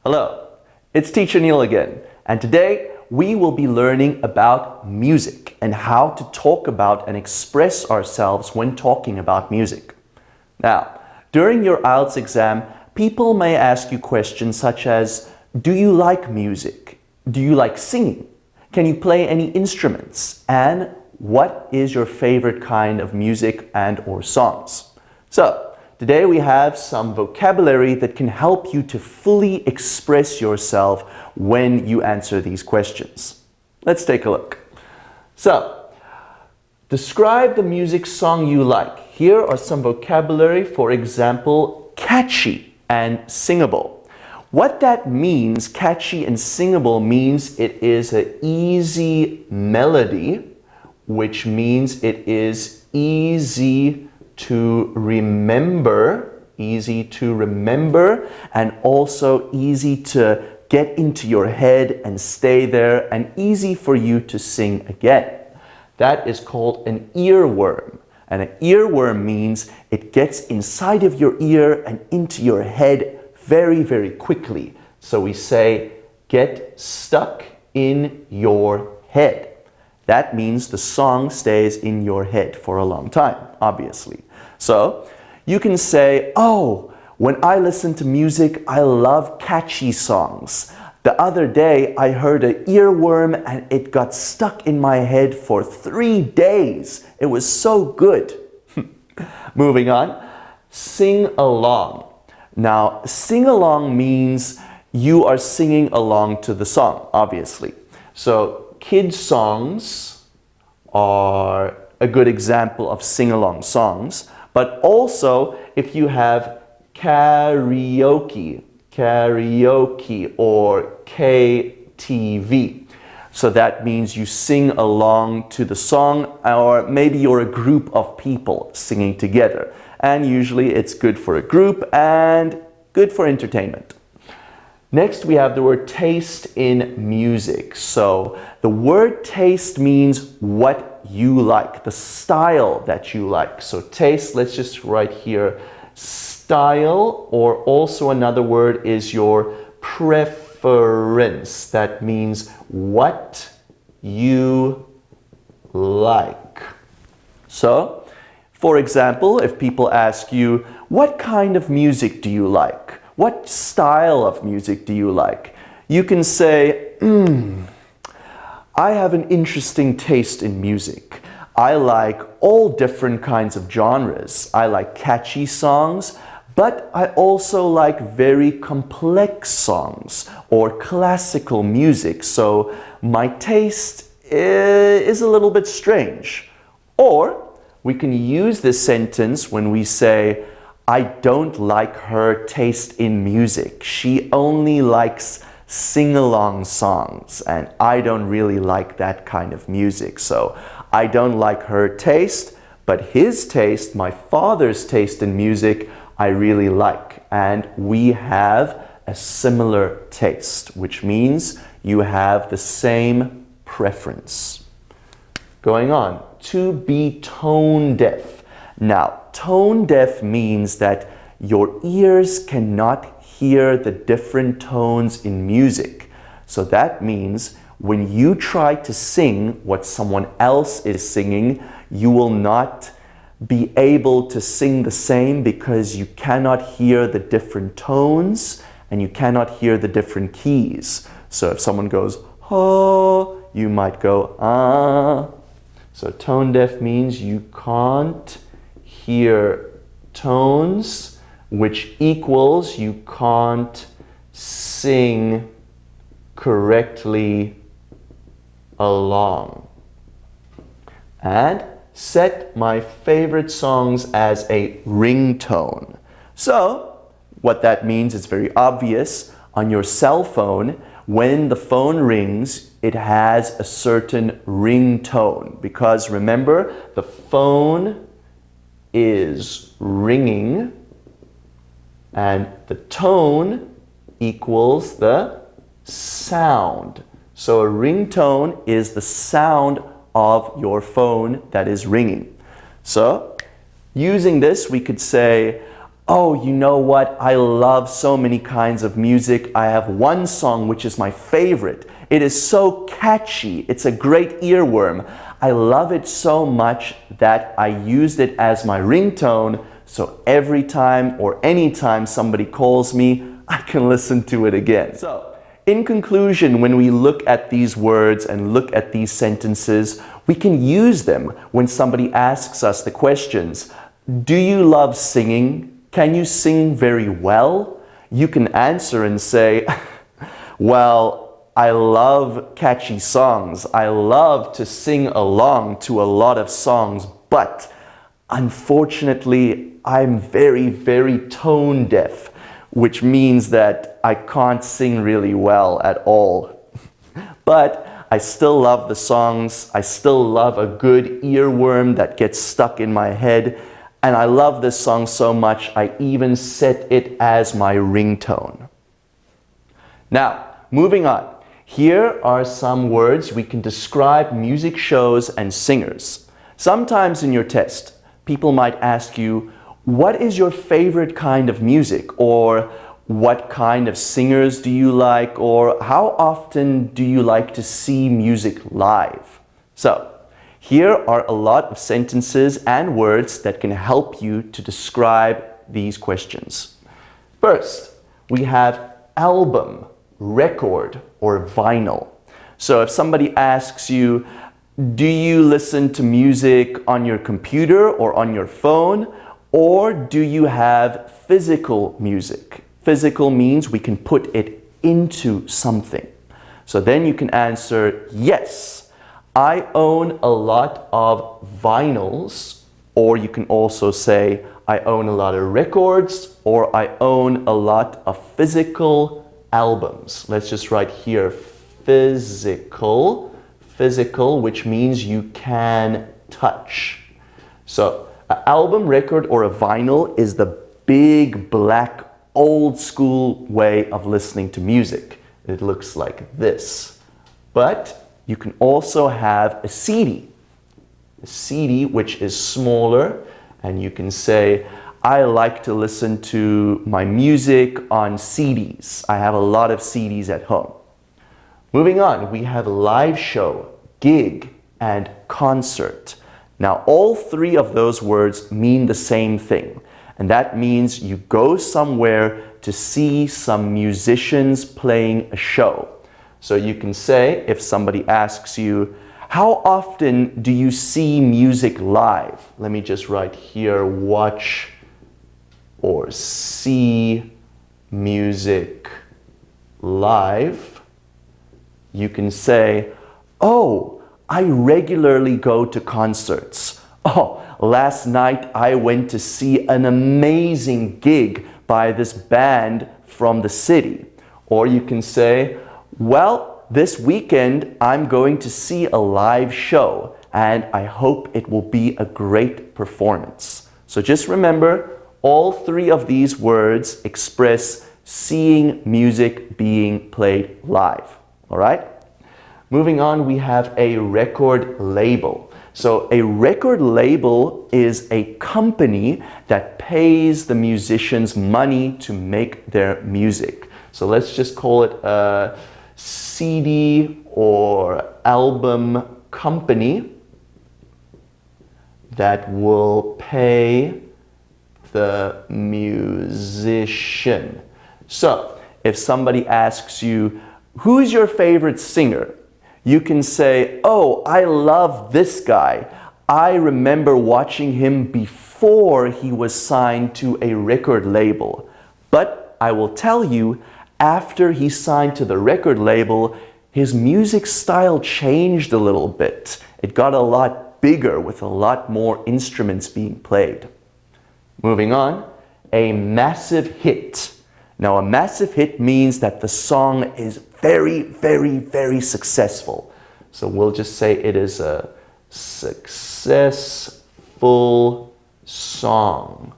Hello, it's Teacher Neil again, and today we will be learning about music and how to talk about and express ourselves when talking about music. Now, during your IELTS exam, people may ask you questions such as, do you like music? Do you like singing? Can you play any instruments? And what is your favorite kind of music and/or songs? So, today we have some vocabulary that can help you to fully express yourself when you answer these questions. Let's take a look. So, describe the music song you like. Here are some vocabulary, for example, catchy and singable. What that means, catchy and singable, means it is an easy melody, which means it is easy to remember, and also easy to get into your head and stay there, and easy for you to sing again. That is called an earworm. And an earworm means it gets inside of your ear and into your head very, very quickly. So we say, get stuck in your head. That means the song stays in your head for a long time, obviously. So you can say, oh, when I listen to music, I love catchy songs. The other day, I heard an earworm and it got stuck in my head for 3 days. It was so good. Moving on, sing along. Now, sing along means you are singing along to the song, obviously. So, kids' songs are a good example of sing-along songs, but also if you have karaoke or KTV. So that means you sing along to the song, or maybe you're a group of people singing together. And usually it's good for a group and good for entertainment. Next, we have the word taste in music. So the word taste means what you like, the style that you like. So taste, let's just write here, style, or also another word is your preference. That means what you like. So, for example, if people ask you, what kind of music do you like? What style of music do you like? You can say, I have an interesting taste in music. I like all different kinds of genres. I like catchy songs, but I also like very complex songs or classical music. So my taste is a little bit strange. Or we can use this sentence when we say, I don't like her taste in music. She only likes sing-along songs, and I don't really like that kind of music. So I don't like her taste, but his taste, my father's taste in music, I really like. And we have a similar taste, which means you have the same preference. Going on, to be tone deaf. Now, tone deaf means that your ears cannot hear the different tones in music. So that means when you try to sing what someone else is singing, you will not be able to sing the same because you cannot hear the different tones and you cannot hear the different keys. So if someone goes, oh, you might go, ah. So tone deaf means you can't hear tones, which equals you can't sing correctly along. And set my favorite songs as a ringtone. So what that means is very obvious. On your cell phone, when the phone rings, it has a certain ringtone, because remember, the phone is ringing and the tone equals the sound. So a ringtone is the sound of your phone that is ringing. So using this, we could say, Oh, you know what? I love so many kinds of music. I have one song which is my favorite. It is so catchy. It's a great earworm. I love it so much that I used it as my ringtone, so every time or anytime somebody calls me, I can listen to it again. So, in conclusion, when we look at these words and look at these sentences, we can use them when somebody asks us the questions. Do you love singing? Can you sing very well? You can answer and say, well, I love catchy songs. I love to sing along to a lot of songs, but unfortunately, I'm very, very tone deaf, which means that I can't sing really well at all. But I still love the songs. I still love a good earworm that gets stuck in my head. And I love this song so much, I even set it as my ringtone. Now, moving on. Here are some words we can describe music shows and singers. Sometimes in your test, people might ask you, what is your favorite kind of music? Or what kind of singers do you like? Or how often do you like to see music live? So, here are a lot of sentences and words that can help you to describe these questions. First, we have album, record, or vinyl. So if somebody asks you, do you listen to music on your computer or on your phone, or do you have physical music? Physical means we can put it into something. So then you can answer, yes. I own a lot of vinyls, or you can also say, I own a lot of records, or I own a lot of physical albums. Let's just write here, physical, which means you can touch. So, an album, record, or a vinyl is the big, black, old school way of listening to music. It looks like this. But you can also have a CD. A CD which is smaller, and you can say, I like to listen to my music on CDs. I have a lot of CDs at home. Moving on, we have live show, gig, and concert. Now, all three of those words mean the same thing, and that means you go somewhere to see some musicians playing a show. So you can say, if somebody asks you, how often do you see music live? Let me just write here, watch or see music live. You can say, oh, I regularly go to concerts. Oh, last night I went to see an amazing gig by this band from the city. Or you can say, well, this weekend I'm going to see a live show and I hope it will be a great performance. So just remember, all three of these words express seeing music being played live. All right? Moving on, we have a record label. So a record label is a company that pays the musicians money to make their music. So let's just call it a CD or album company that will pay the musician. So if somebody asks you, who's your favorite singer? You can say, oh, I love this guy. I remember watching him before he was signed to a record label. But I will tell you, after he signed to the record label, his music style changed a little bit. It got a lot bigger with a lot more instruments being played. Moving on, a massive hit. Now, a massive hit means that the song is very, very, very successful. So we'll just say it is a successful song.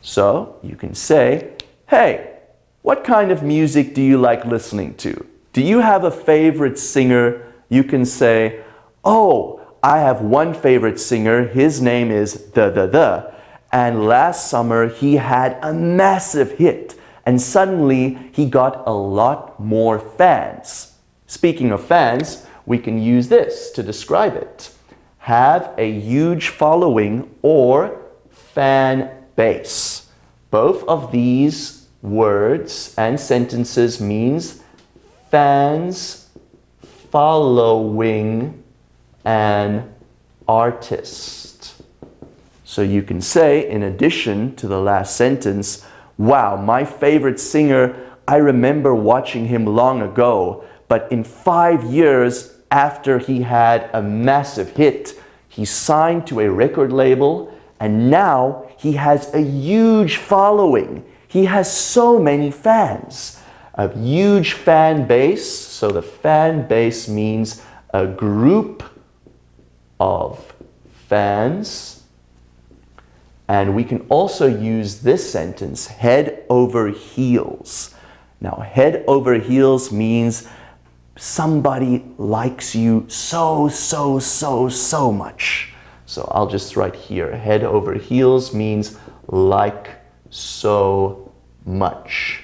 So you can say, hey, what kind of music do you like listening to? Do you have a favorite singer? You can say, oh, I have one favorite singer. His name is the. And last summer, he had a massive hit. And suddenly, he got a lot more fans. Speaking of fans, we can use this to describe it. Have a huge following or fan base. Both of these words and sentences means fans following an artist. So you can say, in addition to the last sentence, wow, my favorite singer, I remember watching him long ago, but in 5 years after he had a massive hit, he signed to a record label and now he has a huge following. He has so many fans. A huge fan base, so the fan base means a group of fans. And we can also use this sentence, head over heels. Now, head over heels means somebody likes you so much. So I'll just write here, head over heels means like so much.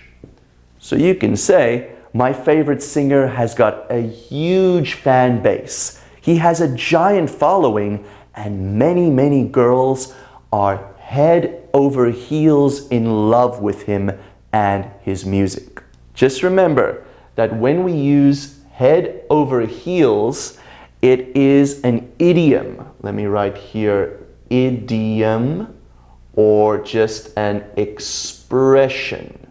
So you can say, my favorite singer has got a huge fan base. He has a giant following and many girls are head over heels in love with him and his music. Just remember that when we use head over heels, it is an idiom. Let me write here, idiom, or just an expression.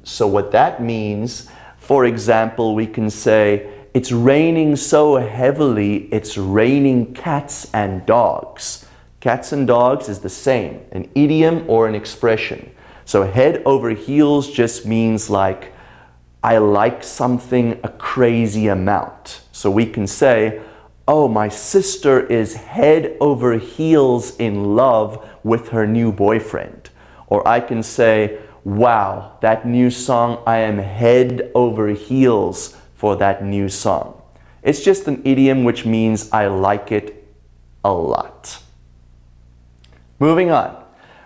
So what that means, for example, we can say, it's raining so heavily, it's raining cats and dogs. Cats and dogs is the same, an idiom or an expression. So head over heels just means like, I like something a crazy amount. So we can say, oh, my sister is head over heels in love with her new boyfriend. Or I can say, wow, that new song, I am head over heels for that new song. It's just an idiom which means I like it a lot. Moving on.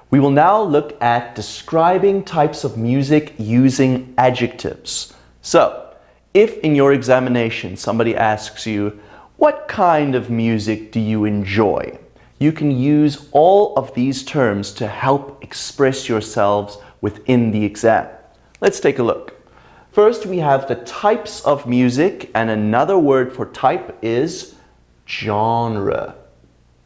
We will now look at describing types of music using adjectives. So, if in your examination somebody asks you, what kind of music do you enjoy? You can use all of these terms to help express yourselves within the exam. Let's take a look. First, we have the types of music, and another word for type is genre.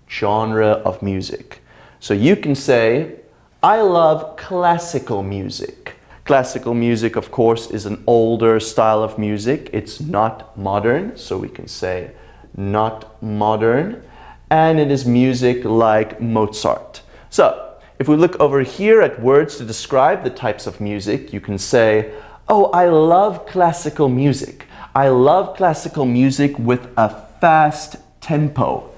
Genre of music. So you can say, I love classical music. Classical music, of course, is an older style of music. It's not modern, so we can say not modern. And it is music like Mozart. So, if we look over here at words to describe the types of music, you can say, oh, I love classical music. I love classical music with a fast tempo.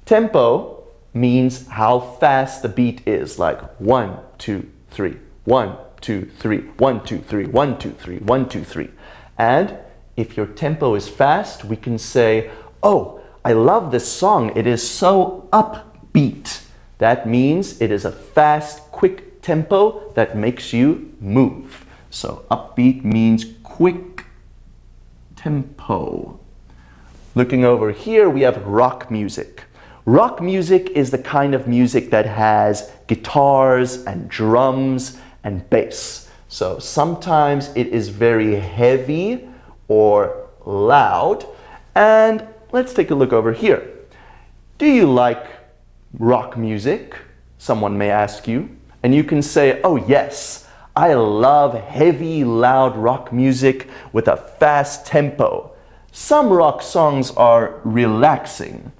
Tempo means how fast the beat is, like 1, 2, 3, 1, 2, 3, 1, 2, 3, 1, 2, 3, 1, 2, 3. And if your tempo is fast, we can say, oh, I love this song. It is so upbeat. That means it is a fast, quick tempo that makes you move. So upbeat means quick tempo. Looking over here, we have rock music. Rock music is the kind of music that has guitars and drums and bass. So sometimes it is very heavy or loud. And let's take a look over here. Do you like rock music? Someone may ask you. And you can say, oh yes, I love heavy, loud rock music with a fast tempo. Some rock songs are relaxing.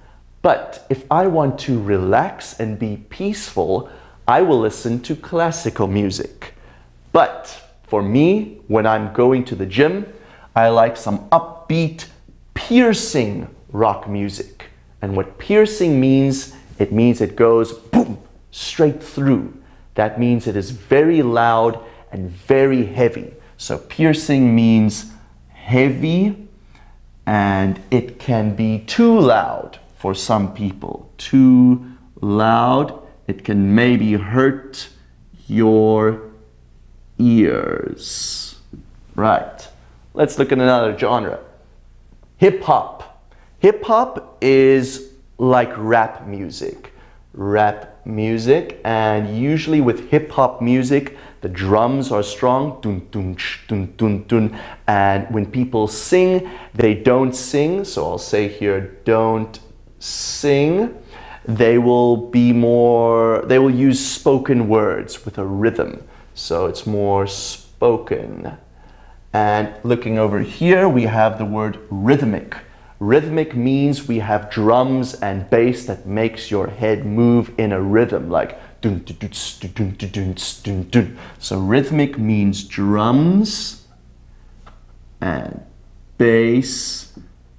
But if I want to relax and be peaceful, I will listen to classical music. But for me, when I'm going to the gym, I like some upbeat, piercing rock music. And what piercing means, it means it goes boom, straight through. That means it is very loud and very heavy. So piercing means heavy, and it can be too loud for some people. Too loud it can maybe hurt your ears. Right. Let's look at another genre. Hip hop. Hip hop is like rap music. Rap music, and usually with hip hop music, the drums are strong, dun dun dun dun dun, and when people sing, they don't sing. So I'll say here, don't sing. They will use spoken words with a rhythm. So it's more spoken. And looking over here, we have the word rhythmic. Rhythmic means we have drums and bass that makes your head move in a rhythm, like dun dun dun dun dun dun dun dun. So rhythmic means drums and bass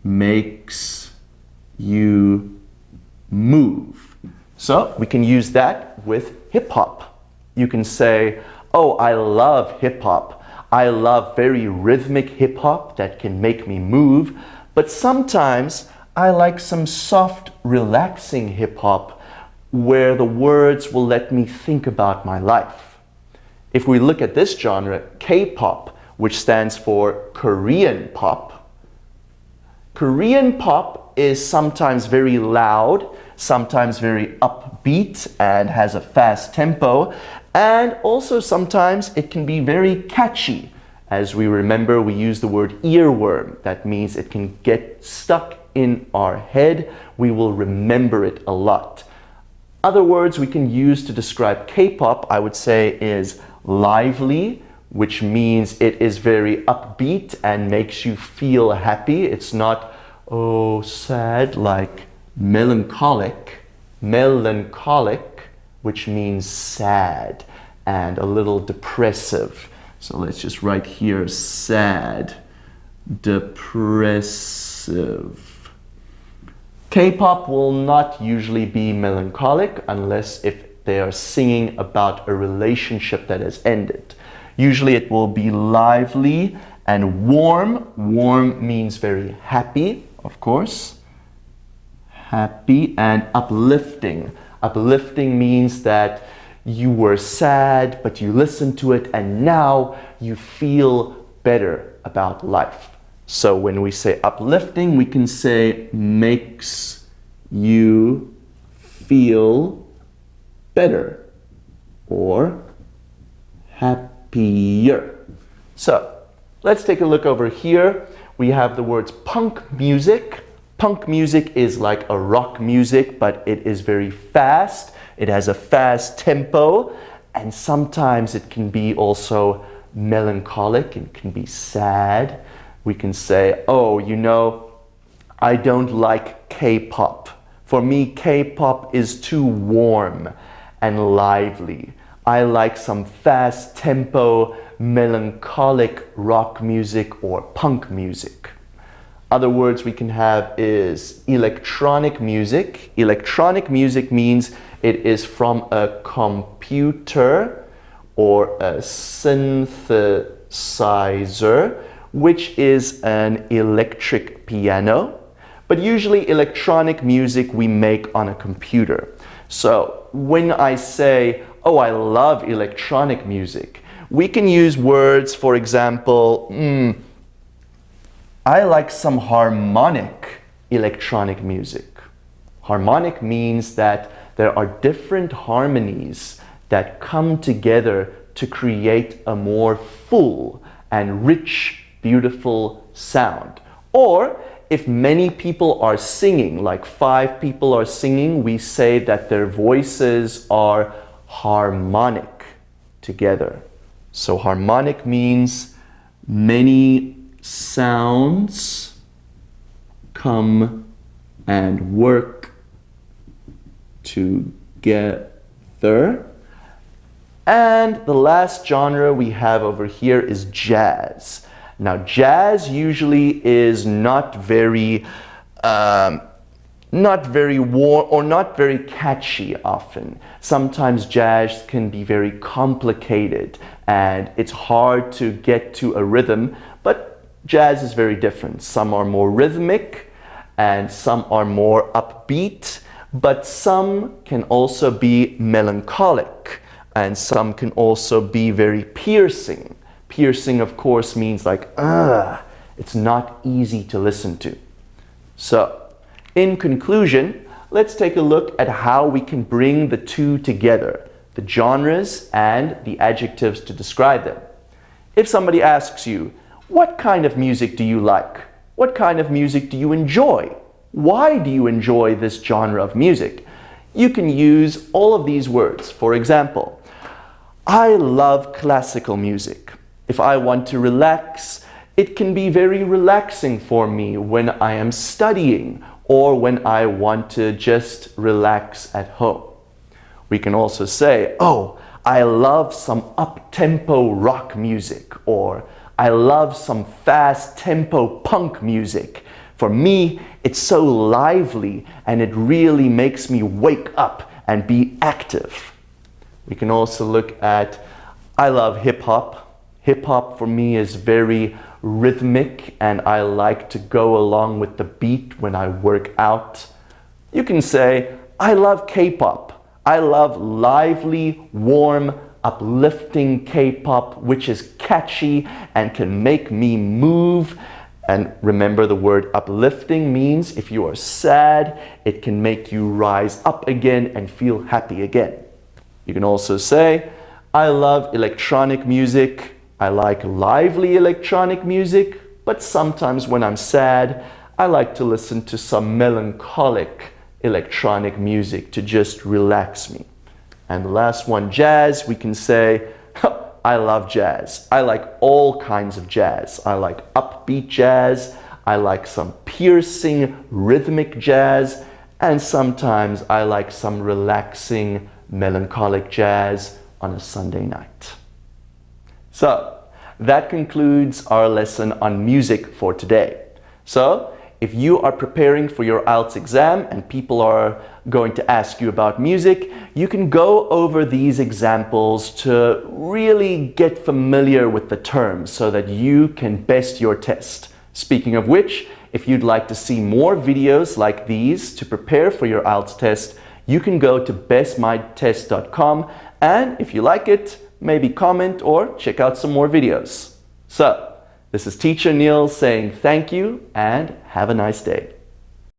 makes you move. So we can use that with hip hop. You can say, oh, I love hip hop. I love very rhythmic hip hop that can make me move. But sometimes I like some soft, relaxing hip hop where the words will let me think about my life. If we look at this genre, K-pop, which stands for Korean pop, Korean pop is sometimes very loud, sometimes very upbeat and has a fast tempo, and also sometimes it can be very catchy. As we remember, we use the word earworm. That means it can get stuck in our head. We will remember it a lot. Other words we can use to describe K-pop, I would say, is lively, which means it is very upbeat and makes you feel happy. It's not, oh, sad, like melancholic. Melancholic, which means sad and a little depressive. So let's just write here, sad, depressive. K-pop will not usually be melancholic unless if they are singing about a relationship that has ended. Usually it will be lively and warm. Warm means very happy, of course. Happy and uplifting. Uplifting means that you were sad, but you listened to it and now you feel better about life. So when we say uplifting, we can say makes you feel better or happier. So let's take a look over here. We have the words punk music. Punk music is like a rock music, but it is very fast. It has a fast tempo, and sometimes it can be also melancholic. It can be sad. We can say, oh, you know, I don't like K-pop. For me, K-pop is too warm and lively. I like some fast tempo, melancholic rock music or punk music. Other words we can have is electronic music. Electronic music means it is from a computer or a synthesizer, which is an electric piano. But usually electronic music we make on a computer. So when I say, oh, I love electronic music, we can use words, for example, I like some harmonic electronic music. Harmonic means that there are different harmonies that come together to create a more full and rich, beautiful sound. Or if many people are singing, like 5 people are singing, we say that their voices are harmonic together. So harmonic means many sounds come and work together. And the last genre we have over here is jazz. Now, jazz usually is not very warm or not very catchy often. Sometimes jazz can be very complicated and it's hard to get to a rhythm, but jazz is very different. Some are more rhythmic and some are more upbeat, but some can also be melancholic, and some can also be very piercing. Piercing, of course, means like, it's not easy to listen to. So, in conclusion, let's take a look at how we can bring the two together, the genres and the adjectives to describe them. If somebody asks you, what kind of music do you like? What kind of music do you enjoy? Why do you enjoy this genre of music? You can use all of these words. For example, I love classical music. If I want to relax, it can be very relaxing for me when I am studying or when I want to just relax at home. We can also say, oh, I love some up-tempo rock music, or I love some fast-tempo punk music. For me, it's so lively and it really makes me wake up and be active. We can also look at, I love hip-hop. Hip-hop for me is very rhythmic and I like to go along with the beat when I work out. You can say, I love K-pop. I love lively, warm, uplifting K-pop, which is catchy and can make me move. And remember, the word uplifting means if you are sad, it can make you rise up again and feel happy again. You can also say, I love electronic music. I like lively electronic music, but sometimes when I'm sad, I like to listen to some melancholic electronic music to just relax me. And the last one, jazz, we can say, I love jazz. I like all kinds of jazz. I like upbeat jazz. I like some piercing rhythmic jazz. And sometimes I like some relaxing melancholic jazz on a Sunday night. So, that concludes our lesson on music for today. So, if you are preparing for your IELTS exam and people are going to ask you about music, you can go over these examples to really get familiar with the terms so that you can best your test. Speaking of which, if you'd like to see more videos like these to prepare for your IELTS test, you can go to bestmytest.com, and if you like it, maybe comment or check out some more videos. So, this is Teacher Neil saying thank you and have a nice day.